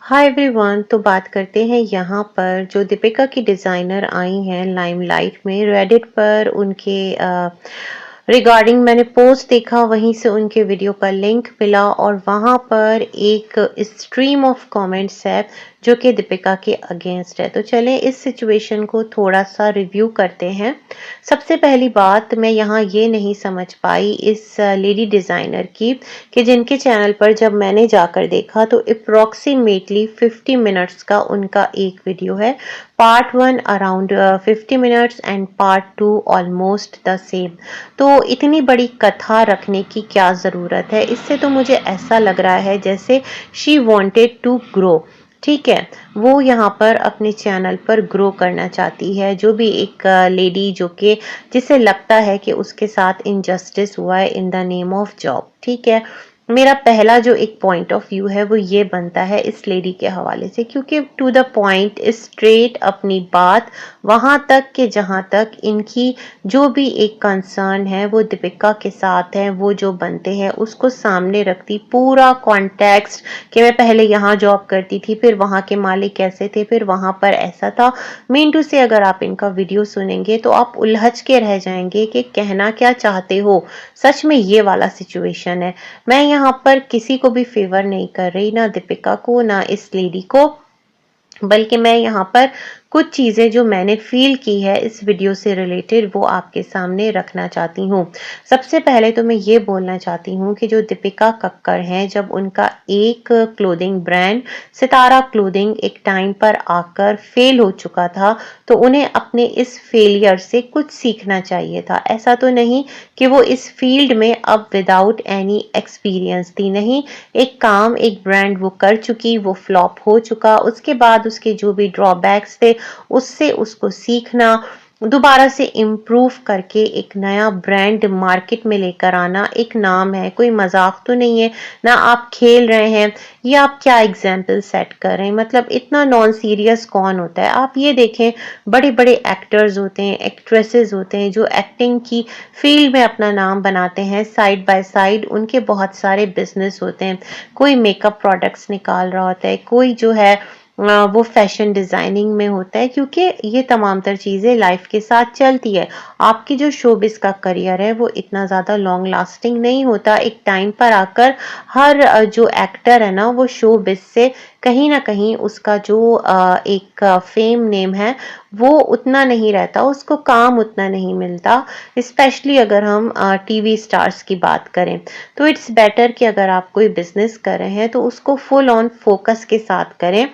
Hi everyone. तो बात करते हैं यहाँ पर जो दीपिका की डिज़ाइनर आई हैं लाइमलाइट में रेडिट पर उनके रिगार्डिंग मैंने पोस्ट देखा, वहीं से उनके वीडियो का लिंक मिला और वहाँ पर एक स्ट्रीम ऑफ कमेंट्स है जो कि दीपिका के अगेंस्ट है। तो चलें इस सिचुएशन को थोड़ा सा रिव्यू करते हैं। सबसे पहली बात मैं यहाँ ये नहीं समझ पाई इस लेडी डिज़ाइनर की कि जिनके चैनल पर जब मैंने जाकर देखा तो अप्रॉक्सीमेटली 50 मिनट्स का उनका एक वीडियो है। Part one around 50 minutes and part two almost the same. तो इतनी बड़ी कथा रखने की क्या ज़रूरत है? इससे तो मुझे ऐसा लग रहा है जैसे शी वांटेड टू ग्रो। ठीक है, वो यहाँ पर अपने चैनल पर ग्रो करना चाहती है। जो भी एक लेडी जो कि जिसे लगता है कि उसके साथ इनजस्टिस हुआ है in the name of job. ठीक है, मेरा पहला जो एक पॉइंट ऑफ व्यू है वो ये बनता है इस लेडी के हवाले से, क्योंकि टू द पॉइंट स्ट्रेट अपनी बात वहां तक कि जहां तक इनकी जो भी एक कंसर्न है वो दीपिका के साथ है, वो जो बनते हैं उसको सामने रखती, पूरा कॉन्टेक्स्ट कि मैं पहले यहाँ जॉब करती थी, फिर वहाँ के मालिक कैसे थे, फिर वहाँ पर ऐसा था। मीन टू से अगर आप इनका वीडियो सुनेंगे तो आप उलझ के रह जाएंगे कि कहना क्या चाहते हो। सच में ये वाला सिचुएशन है। मैं यहाँ पर किसी को भी फेवर नहीं कर रही, ना दीपिका को ना इस लेडी को, बल्कि मैं यहाँ पर कुछ चीज़ें जो मैंने फील की है इस वीडियो से रिलेटेड वो आपके सामने रखना चाहती हूँ। सबसे पहले तो मैं ये बोलना चाहती हूँ कि जो दीपिका कक्कड़ हैं, जब उनका एक क्लोथिंग ब्रांड सितारा क्लोथिंग एक टाइम पर आकर फेल हो चुका था, तो उन्हें अपने इस फेलियर से कुछ सीखना चाहिए था। ऐसा तो नहीं कि वो इस फील्ड में अब विदाउट एनी एक्सपीरियंस थी। नहीं, एक काम एक ब्रांड वो कर चुकी, वो फ्लॉप हो चुका, उसके बाद उसके जो भी ड्रॉबैक्स थे उससे उसको सीखना, दोबारा से इम्प्रूव करके एक नया ब्रांड मार्केट में लेकर आना एक नाम है, कोई मजाक तो नहीं है ना। आप खेल रहे हैं, ये आप क्या एग्जाम्पल सेट कर रहे हैं? मतलब इतना नॉन सीरियस कौन होता है? आप ये देखें, बड़े बड़े एक्टर्स होते हैं, एक्ट्रेसेस होते हैं जो एक्टिंग की फील्ड में अपना नाम बनाते हैं, साइड बाय साइड उनके बहुत सारे बिजनेस होते हैं। कोई मेकअप प्रोडक्ट्स निकाल रहा होता है, कोई जो है वो फैशन डिजाइनिंग में होता है, क्योंकि ये तमाम तर चीजें लाइफ के साथ चलती है। आपकी जो शोबिस का करियर है वो इतना ज्यादा लॉन्ग लास्टिंग नहीं होता। एक टाइम पर आकर हर जो एक्टर है ना वो शोबिस से कहीं ना कहीं उसका जो एक फेम नेम है वो उतना नहीं रहता, उसको काम उतना नहीं मिलता। स्पेशली अगर हम टीवी स्टार्स की बात करें तो इट्स बेटर कि अगर आप कोई बिजनेस कर रहे हैं तो उसको फुल ऑन फोकस के साथ करें,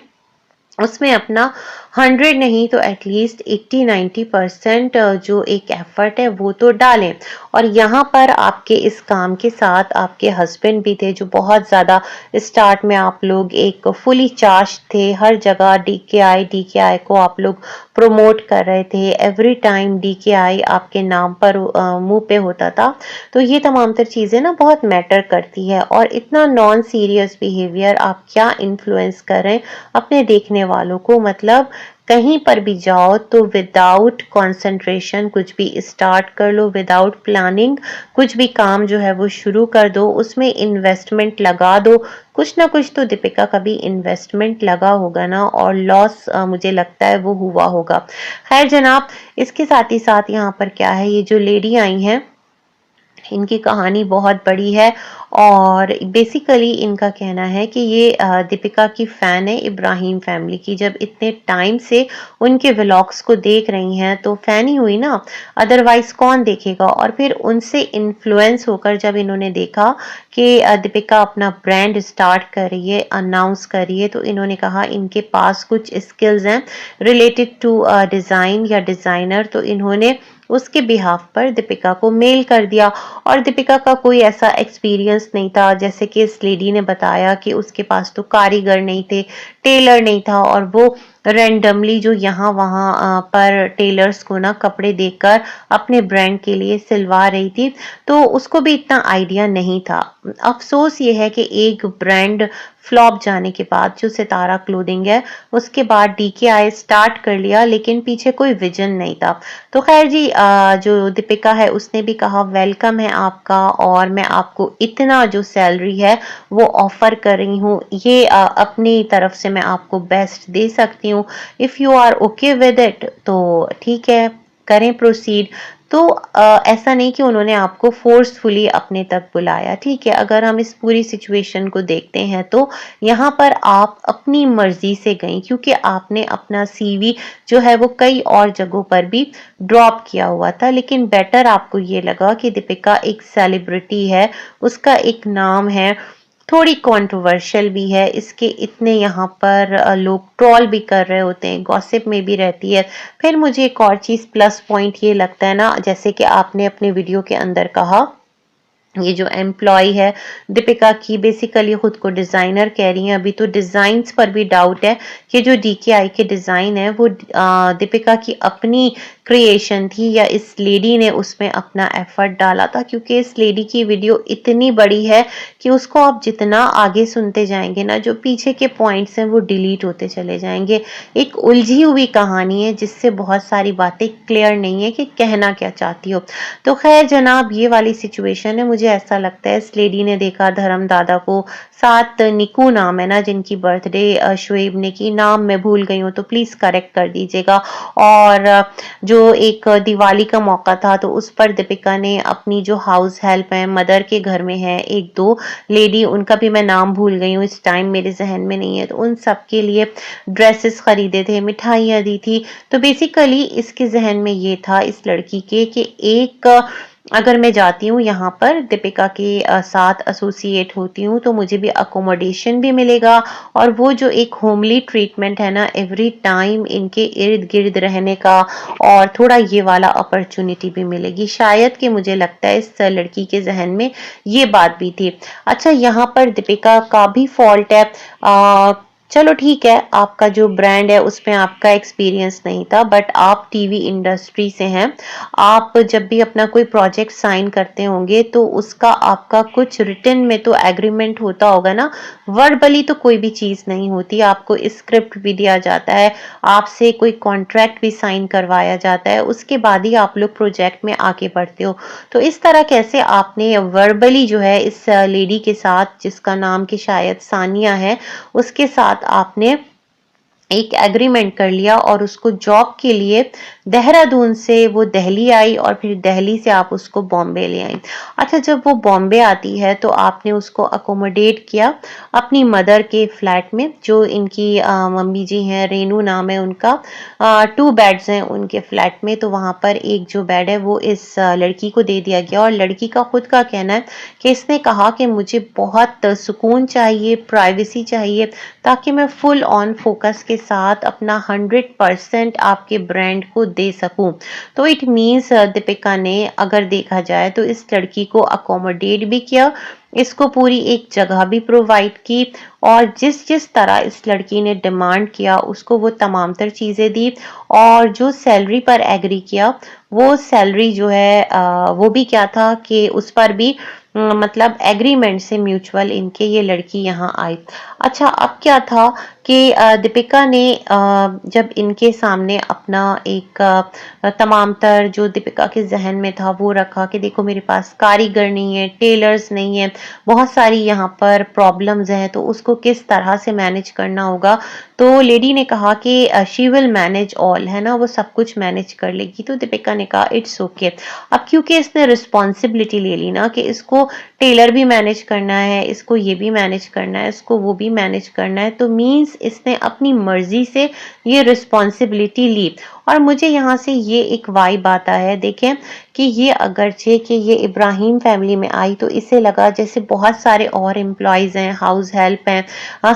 उसमें अपना 100 नहीं तो एटलीस्ट 80-90% जो एक एफर्ट है वो तो डालें। और यहाँ पर आपके इस काम के साथ आपके हस्बैंड भी थे जो बहुत ज़्यादा स्टार्ट में आप लोग एक फुली चार्ज थे, हर जगह डी के आई को आप लोग प्रमोट कर रहे थे, एवरी टाइम डी के आई आपके नाम पर मुंह पे होता था। तो ये तमाम तर चीज़ें ना बहुत मैटर करती है। और इतना नॉन सीरियस बिहेवियर आप क्या इन्फ्लुएंस कर रहे हैं अपने देखने वालों को? मतलब कहीं पर भी जाओ तो विदाउट कंसंट्रेशन कुछ भी स्टार्ट कर लो, विदाउट प्लानिंग कुछ भी काम जो है वो शुरू कर दो, उसमें इन्वेस्टमेंट लगा दो। कुछ ना कुछ तो दीपिका का भी इन्वेस्टमेंट लगा होगा ना, और लॉस मुझे लगता है वो हुआ होगा। खैर जनाब, इसके साथ ही साथ यहाँ पर क्या है, ये जो लेडी आई हैं इनकी कहानी बहुत बड़ी है। और बेसिकली इनका कहना है कि ये दीपिका की फ़ैन है, इब्राहिम फैमिली की। जब इतने टाइम से उनके व्लॉग्स को देख रही हैं तो फ़ैन ही हुई ना, अदरवाइज़ कौन देखेगा? और फिर उनसे इन्फ्लुएंस होकर जब इन्होंने देखा कि दीपिका अपना ब्रांड स्टार्ट कर रही है, अनाउंस कर रही है, तो इन्होंने कहा इनके पास कुछ स्किल्स हैं रिलेटेड टू डिज़ाइन या डिज़ाइनर, तो इन्होंने उसके बिहाफ पर दीपिका को मेल कर दिया। और दीपिका का कोई ऐसा एक्सपीरियंस नहीं था, जैसे कि इस लेडी ने बताया कि उसके पास तो कारीगर नहीं थे, टेलर नहीं था, और वो रैंडमली जो यहाँ वहाँ पर टेलर्स को ना कपड़े देकर अपने ब्रांड के लिए सिलवा रही थी, तो उसको भी इतना आइडिया नहीं था। अफ़सोस ये है कि एक ब्रांड फ्लॉप जाने के बाद जो सितारा क्लोथिंग है, उसके बाद डीकेआई स्टार्ट कर लिया, लेकिन पीछे कोई विजन नहीं था। तो खैर जी, जो दीपिका है उसने भी कहा वेलकम है आपका, और मैं आपको इतना जो सैलरी है वो ऑफर कर रही हूँ, ये अपनी तरफ से मैं आपको बेस्ट दे सकती हूँ। If you are okay with it तो ठीक है, करें प्रोसीड। तो ऐसा नहीं कि उन्होंने आपको फोर्सफुली अपने तक बुलाया, ठीक है। अगर हम इस पूरी सिचुएशन को देखते हैं तो यहाँ पर आप अपनी मर्जी से गई, क्योंकि आपने अपना सीवी जो है वो कई और जगहों पर भी ड्रॉप किया हुआ था, लेकिन बेटर आपको ये लगा कि दीपिका एक सेलिब्रिटी है, उसका एक नाम है, थोड़ी कंट्रोवर्शियल भी है, इसके इतने यहाँ पर लोग ट्रोल भी कर रहे होते हैं, गॉसिप में भी रहती है। फिर मुझे एक और चीज़ प्लस पॉइंट ये लगता है ना, जैसे कि आपने अपने वीडियो के अंदर कहा, ये जो एम्प्लॉय है दीपिका की, बेसिकली खुद को डिजाइनर कह रही है। अभी तो डिजाइन्स पर भी डाउट है कि जो डीकेआई के डिजाइन है वो दीपिका की अपनी क्रिएशन थी या इस लेडी ने उसमें अपना एफर्ट डाला था, क्योंकि इस लेडी की वीडियो इतनी बड़ी है कि उसको आप जितना आगे सुनते जाएंगे ना, जो पीछे के पॉइंट्स हैं वो डिलीट होते चले जाएंगे। एक उलझी हुई कहानी है जिससे बहुत सारी बातें क्लियर नहीं है कि कहना क्या चाहती हो। तो खैर जनाब, ये वाली सिचुएशन है। मुझे ऐसा लगता है इस लेडी ने देखा धर्म दादा को, साथ निकू नाम है ना जिनकी बर्थडे शुएब ने की, नाम मैं भूल गई हूँ तो प्लीज करेक्ट कर दीजिएगा। और जो एक दिवाली का मौका था तो उस पर दीपिका ने अपनी जो हाउस हेल्प है, मदर के घर में है एक दो लेडी, उनका भी मैं नाम भूल गई हूँ, इस टाइम मेरे जहन में नहीं है, तो उन सब के लिए ड्रेसेस खरीदे थे, मिठाइयाँ दी थी। तो बेसिकली इसके जहन में ये था इस लड़की के कि एक अगर मैं जाती हूँ यहाँ पर दीपिका के साथ एसोसिएट होती हूँ तो मुझे भी अकोमोडेशन भी मिलेगा, और वो जो एक होमली ट्रीटमेंट है ना एवरी टाइम इनके इर्द गिर्द रहने का, और थोड़ा ये वाला अपॉर्चुनिटी भी मिलेगी शायद, कि मुझे लगता है इस लड़की के जहन में ये बात भी थी। अच्छा, यहाँ पर दीपिका का भी फॉल्ट है। चलो ठीक है, आपका जो ब्रांड है उसमें आपका एक्सपीरियंस नहीं था, बट आप टीवी इंडस्ट्री से हैं, आप जब भी अपना कोई प्रोजेक्ट साइन करते होंगे तो उसका आपका कुछ रिटन में तो एग्रीमेंट होता होगा ना, वर्बली तो कोई भी चीज नहीं होती, आपको स्क्रिप्ट भी दिया जाता है, आपसे कोई कॉन्ट्रैक्ट भी साइन करवाया जाता है, उसके बाद ही आप लोग प्रोजेक्ट में आगे बढ़ते हो। तो इस तरह कैसे आपने वर्बली जो है इस लेडी के साथ, जिसका नाम कि शायद सानिया है, उसके साथ आपने एक एग्रीमेंट कर लिया और उसको जॉब के लिए देहरादून से वो दिल्ली आई और फिर दिल्ली से आप उसको बॉम्बे ले आई। अच्छा, जब वो बॉम्बे आती है तो आपने उसको अकोमोडेट किया अपनी मदर के फ्लैट में, जो इनकी मम्मी जी हैं, रेनू नाम है उनका, 2 बेड्स हैं उनके फ्लैट में, तो वहाँ पर एक जो बेड है वो इस लड़की को दे दिया गया। और लड़की का खुद का कहना है कि इसने कहा कि मुझे बहुत सुकून चाहिए, प्राइवेसी चाहिए, ताकि मैं फुल ऑन फोकस के साथ अपना 100% आपके ब्रांड को दे सकूं। तो इट मीन्स दीपिका ने अगर देखा जाए तो इस लड़की को अकोमोडेट भी किया, इसको पूरी एक जगह भी प्रोवाइड की, और जिस जिस तरह इस लड़की ने डिमांड किया उसको वो तमाम तर चीज़ें दी, और जो सैलरी पर एग्री किया वो सैलरी जो है वो भी क्या था कि उस पर भी मतलब एग्रीमेंट से म्यूचुअल इनके ये लड़की यहाँ आई। अच्छा, अब क्या था कि दीपिका ने जब इनके सामने अपना एक तमाम तर जो दीपिका के जहन में था वो रखा कि देखो मेरे पास कारीगर नहीं है, टेलर्स नहीं है, बहुत सारी यहाँ पर प्रॉब्लम्स हैं, तो उसको किस तरह से मैनेज करना होगा। तो लेडी ने कहा कि शी विल मैनेज ऑल, है ना, वो सब कुछ मैनेज कर लेगी। तो दीपिका ने कहा इट्स ओके। अब क्योंकि इसने रिस्पॉन्सिबिलिटी ले ली ना कि इसको टेलर भी मैनेज करना है, इसको ये भी मैनेज करना है, इसको वो भी मैनेज करना है, तो मीन्स इसने अपनी मर्जी से ये रिस्पॉन्सिबिलिटी ली। और मुझे यहाँ से ये एक वाइब आता है, देखें कि ये अगरचे कि ये इब्राहिम फैमिली में आई तो इसे लगा जैसे बहुत सारे और एम्प्लॉयज़ हैं, हाउस हेल्प हैं,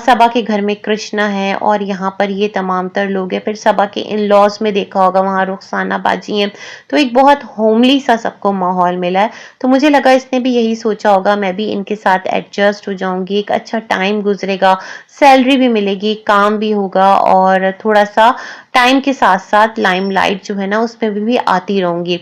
सबा के घर में कृष्णा है और यहाँ पर ये तमाम तर लोग हैं। फिर सबा के इन लॉज में देखा होगा वहाँ रुखसाना बाजी हैं, तो एक बहुत होमली सा सबको माहौल मिला है। तो मुझे लगा इसने भी यही सोचा होगा मैं भी इनके साथ एडजस्ट हो जाऊंगी, एक अच्छा टाइम गुजरेगा, सैलरी भी मिलेगी, काम भी होगा और थोड़ा सा टाइम के साथ साथ लाइमलाइट जो है ना उसमें भी आती रहूंगी।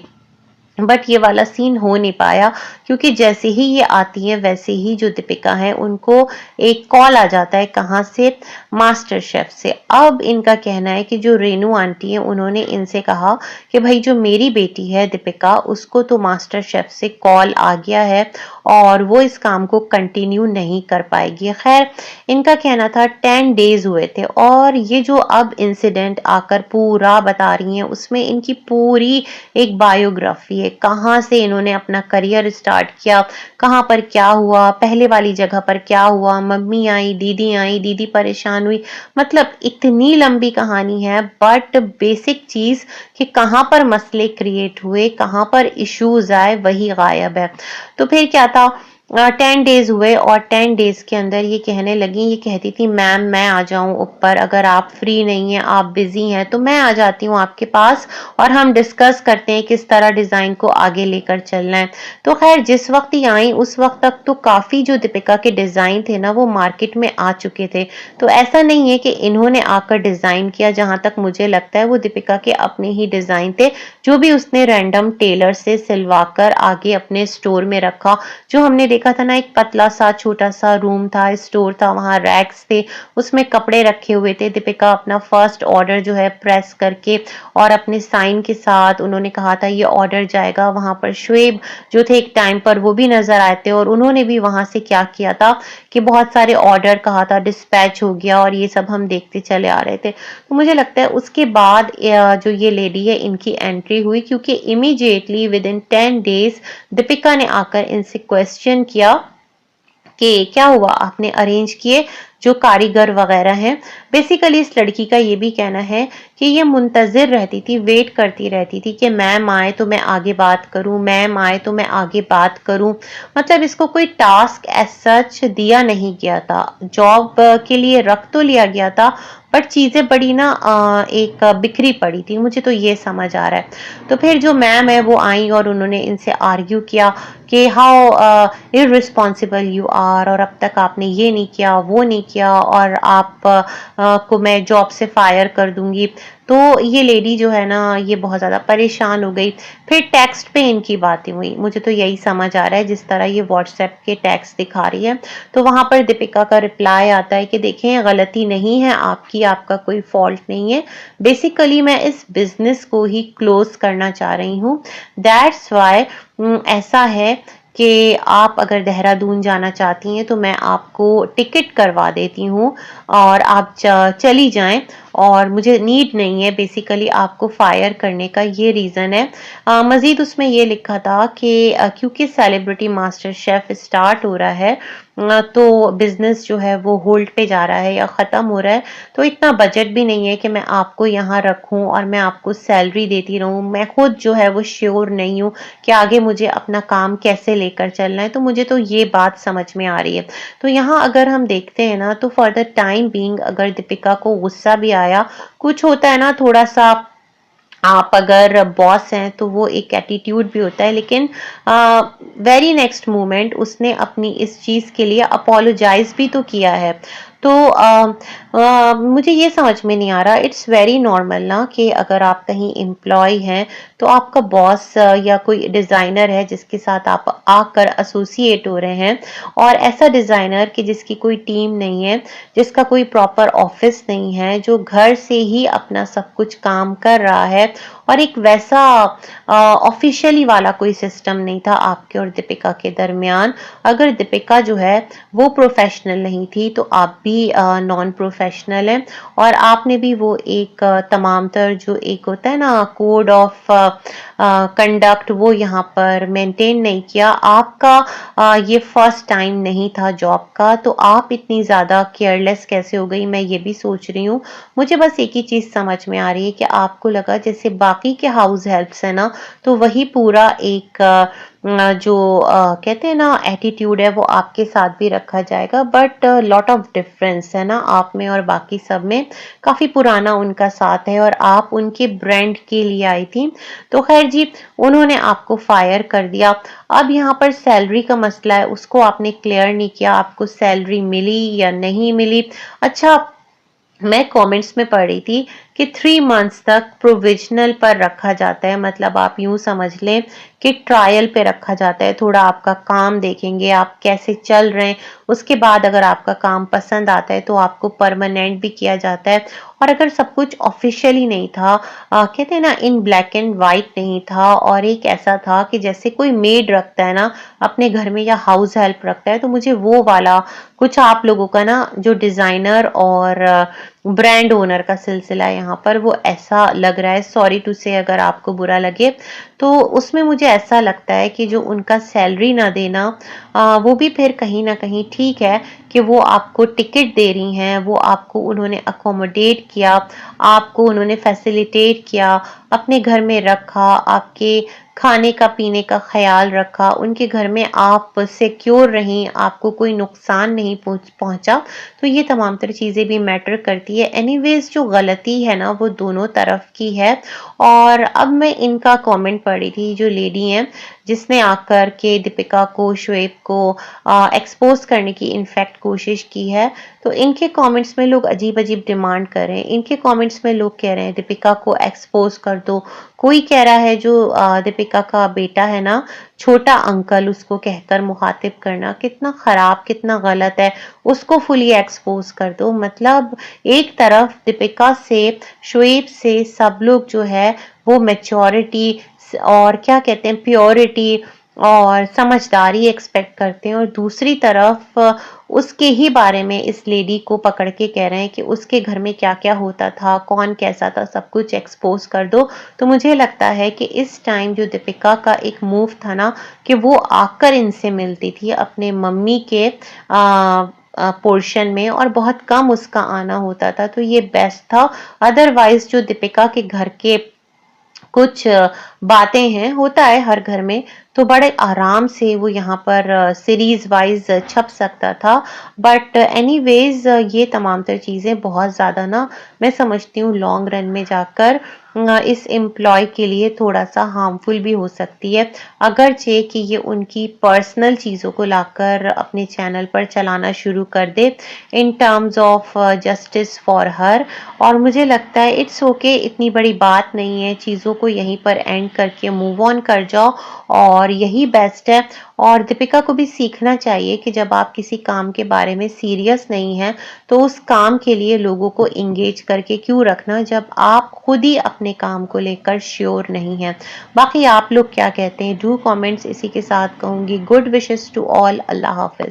बट ये वाला सीन हो नहीं पाया क्योंकि जैसे ही ये आती है वैसे ही जो दीपिका है उनको एक कॉल आ जाता है, कहाँ से, मास्टर शेफ से। अब इनका कहना है कि जो रेनू आंटी है उन्होंने इनसे कहा कि भाई जो मेरी बेटी है दीपिका उसको तो मास्टर शेफ से कॉल आ गया है और वो इस काम को कंटिन्यू नहीं कर पाएगी। खैर इनका कहना था 10 डेज हुए थे और ये जो अब इंसिडेंट आकर पूरा बता रही हैं उसमें इनकी पूरी एक बायोग्राफी है, कहाँ से इन्होंने अपना करियर स्टार्ट किया, कहाँ पर क्या हुआ, पहले वाली जगह पर क्या हुआ, मम्मी आई, दीदी परेशान हुई, मतलब इतनी लंबी कहानी है। बट बेसिक चीज कि कहाँ पर मसले क्रिएट हुए, कहाँ पर इश्यूज आए, वही गायब है। तो फिर क्या था, 10 डेज हुए और 10 डेज के अंदर ये कहने लगी, ये कहती थी मैम मैं आ जाऊं ऊपर, अगर आप फ्री नहीं हैं, आप बिजी हैं तो मैं आ जाती हूँ आपके पास और हम डिस्कस करते हैं किस तरह डिजाइन को आगे लेकर चलना है। तो खैर जिस वक्त ये आई उस वक्त तक तो काफी जो दीपिका के डिजाइन थे ना वो मार्केट में आ चुके थे। तो ऐसा नहीं है कि इन्होंने आकर डिजाइन किया, जहां तक मुझे लगता है वो दीपिका के अपने ही डिजाइन थे जो भी उसने रैंडम टेलर से सिलवाकर आगे अपने स्टोर में रखा। जो हमने देखा था ना एक पतला सा छोटा सा रूम था, स्टोर था, वहां रैक्स थे, उसमें कपड़े रखे हुए थे। दीपिका अपना फर्स्ट ऑर्डर जो है प्रेस करके और अपने साइन के साथ उन्होंने कहा था ये ऑर्डर जाएगा। वहां पर शुएब जो थे एक टाइम पर वो भी नजर आए थे और उन्होंने भी वहां से क्या किया था कि बहुत सारे ऑर्डर कहा था, डिस्पैच हो गया और ये सब हम देखते चले आ रहे थे। तो मुझे लगता है उसके बाद जो ये लेडी है इनकी एंट्री हुई क्योंकि immediately with in 10 days Deepika ने आकर इनसे क्वेश्चन किया कि क्या हुआ, आपने अरेंज किए जो कारीगर वगैरह हैं। बेसिकली इस लड़की का ये भी कहना है कि ये मुंतजिर रहती थी, वेट करती रहती थी कि मैम आए तो मैं आगे बात करूं, मैम आए तो मैं आगे बात करूं। मतलब इसको कोई टास्क एज सच दिया नहीं गया था, जॉब के लिए रख तो लिया गया था बट चीजें बड़ी ना एक बिखरी पड़ी थी, मुझे तो ये समझ आ रहा है। तो फिर जो मैम है वो आई और उन्होंने इनसे आर्ग्यू किया कि हाउ इररिस्पॉन्सिबल यू आर, और अब तक आपने ये नहीं किया वो नहीं किया और आप को मैं जॉब से फायर कर दूंगी। तो ये लेडी जो है ना ये बहुत ज़्यादा परेशान हो गई। फिर टेक्स्ट पे इनकी बातें हुई, मुझे तो यही समझ आ रहा है जिस तरह ये व्हाट्सएप के टेक्स्ट दिखा रही है। तो वहां पर दीपिका का रिप्लाई आता है कि देखें गलती नहीं है आपकी, आपका कोई फॉल्ट नहीं है, बेसिकली मैं इस बिजनेस को ही क्लोज करना चाह रही हूँ, दैट्स वाई ऐसा है कि आप अगर देहरादून जाना चाहती हैं तो मैं आपको टिकट करवा देती हूँ और आप चली जाएं और मुझे नीड नहीं है बेसिकली आपको फायर करने का, ये रीज़न है। मज़ीद उसमें ये लिखा था कि क्योंकि सेलिब्रिटी मास्टर शेफ स्टार्ट हो रहा है तो बिजनेस जो है वो होल्ड पे जा रहा है या ख़त्म हो रहा है, तो इतना बजट भी नहीं है कि मैं आपको यहाँ रखूँ और मैं आपको सैलरी देती रहूँ। मैं खुद जो है वो श्योर नहीं हूँ कि आगे मुझे अपना काम कैसे लेकर चलना है, तो मुझे तो ये बात समझ में आ रही है। तो यहाँ अगर हम देखते हैं ना तो फॉर द टाइम बीइंग अगर दीपिका को गुस्सा भी आया, कुछ होता है ना थोड़ा सा, आप अगर बॉस हैं तो वो एक एटीट्यूड भी होता है, लेकिन वेरी नेक्स्ट मोमेंट उसने अपनी इस चीज के लिए अपोलोजाइज भी तो किया है। तो मुझे ये समझ में नहीं आ रहा, इट्स वेरी नॉर्मल ना कि अगर आप कहीं एम्प्लॉय हैं तो आपका बॉस या कोई डिजाइनर है जिसके साथ आप आकर एसोसिएट हो रहे हैं और ऐसा डिजाइनर कि जिसकी कोई टीम नहीं है, जिसका कोई प्रॉपर ऑफिस नहीं है, जो घर से ही अपना सब कुछ काम कर रहा है और एक वैसा ऑफिशियली वाला कोई सिस्टम नहीं था आपके और दीपिका के दरमियान। अगर दीपिका जो है वो प्रोफेशनल नहीं थी तो आप भी नॉन प्रोफेशनल हैं और आपने भी वो एक तमाम तर जो एक होता है ना कोड ऑफ कंडक्ट वो यहाँ पर मेंटेन नहीं किया। आपका ये फर्स्ट टाइम नहीं था जॉब का, तो आप इतनी ज़्यादा केयरलेस कैसे हो गई, मैं ये भी सोच रही हूँ। मुझे बस एक ही चीज़ समझ में आ रही है कि आपको लगा जैसे बाकी बाकी के हाउस हेल्प्स है ना, तो वही पूरा एक जो कहते हैं ना एटीट्यूड है वो आपके साथ भी रखा जाएगा। बट लॉट ऑफ डिफरेंस है ना आप में और बाकी सब में, काफी पुराना उनका साथ है और आप उनके ब्रांड के लिए आई थी। तो खैर जी, उन्होंने आपको फायर कर दिया। अब यहाँ पर सैलरी का मसला है, उसको आपने क्लियर नहीं किया, आपको सैलरी मिली या नहीं मिली। अच्छा, मैं कमेंट्स में पढ़ रही थी कि 3 मंथ्स तक प्रोविजनल पर रखा जाता है, मतलब आप यूं समझ लें कि ट्रायल पे रखा जाता है। थोड़ा आपका काम देखेंगे, आप कैसे चल रहे हैं, उसके बाद अगर आपका काम पसंद आता है तो आपको परमानेंट भी किया जाता है। और अगर सब कुछ ऑफिशियली नहीं था, कहते हैं ना इन ब्लैक एंड वाइट नहीं था, और एक ऐसा था कि जैसे कोई मेड रखता है ना अपने घर में या हाउस हेल्प रखता है, तो मुझे वो वाला कुछ आप लोगों का ना जो डिजाइनर और ब्रांड ओनर का सिलसिला है यहाँ पर, वो ऐसा लग रहा है। सॉरी टू से अगर आपको बुरा लगे, तो उसमें मुझे ऐसा लगता है कि जो उनका सैलरी ना देना, वो भी फिर कहीं ना कहीं ठीक है कि वो आपको टिकट दे रही हैं, वो आपको उन्होंने अकोमोडेट किया, आपको उन्होंने फैसिलिटेट किया, अपने घर में रखा, आपके खाने का पीने का ख्याल रखा, उनके घर में आप सिक्योर रहीं, आपको कोई नुकसान नहीं पहुंचा। तो ये तमाम तरह चीज़ें भी मैटर करती है। एनीवेज जो गलती है ना वो दोनों तरफ की है। और अब मैं इनका कमेंट पढ़ रही थी, जो लेडी हैं जिसने आकर के दीपिका को, शोएब को एक्सपोज करने की इनफैक्ट कोशिश की है, तो इनके कमेंट्स में लोग अजीब अजीब डिमांड कर रहे हैं। इनके कमेंट्स में लोग कह रहे हैं दीपिका को एक्सपोज कर दो। कोई कह रहा है जो दीपिका का बेटा है ना, छोटा अंकल, उसको कहकर मुखातिब करना कितना खराब, कितना गलत है, उसको फुली एक्सपोज कर दो। मतलब एक तरफ दीपिका से, शोएब से सब लोग जो है वो मैच्योरिटी और क्या कहते हैं प्योरिटी और समझदारी एक्सपेक्ट करते हैं, और दूसरी तरफ उसके ही बारे में इस लेडी को पकड़ के कह रहे हैं कि उसके घर में क्या क्या होता था, कौन कैसा था, सब कुछ एक्सपोज कर दो। तो मुझे लगता है कि इस टाइम जो दीपिका का एक मूव था ना कि वो आकर इनसे मिलती थी अपने मम्मी के पोर्शन में, और बहुत कम उसका आना होता था, तो ये बेस्ट था। अदरवाइज जो दीपिका के घर के कुछ बातें हैं, होता है हर घर में, तो बड़े आराम से वो यहाँ पर सीरीज वाइज छप सकता था। बट एनीवेज ये तमाम तर चीज़ें बहुत ज़्यादा ना, मैं समझती हूँ लॉन्ग रन में जाकर इस एम्प्लॉय के लिए थोड़ा सा हार्मफुल भी हो सकती है, अगरचे कि ये उनकी पर्सनल चीज़ों को लाकर अपने चैनल पर चलाना शुरू कर दे in terms of justice for her. और मुझे लगता है इट्स ओके, इतनी बड़ी बात नहीं है, चीज़ों को यहीं पर एंड करके मूव ऑन कर जाओ, और यही बेस्ट है। और दीपिका को भी सीखना चाहिए कि जब आप किसी काम के बारे में सीरियस नहीं हैं, तो उस काम के लिए लोगों को इंगेज करके क्यों रखना जब आप खुद ही अपने काम को लेकर श्योर नहीं हैं। बाकी आप लोग क्या कहते हैं, डू कमेंट्स। इसी के साथ कहूँगी गुड विशेस टू ऑल। अल्लाह हाफिज।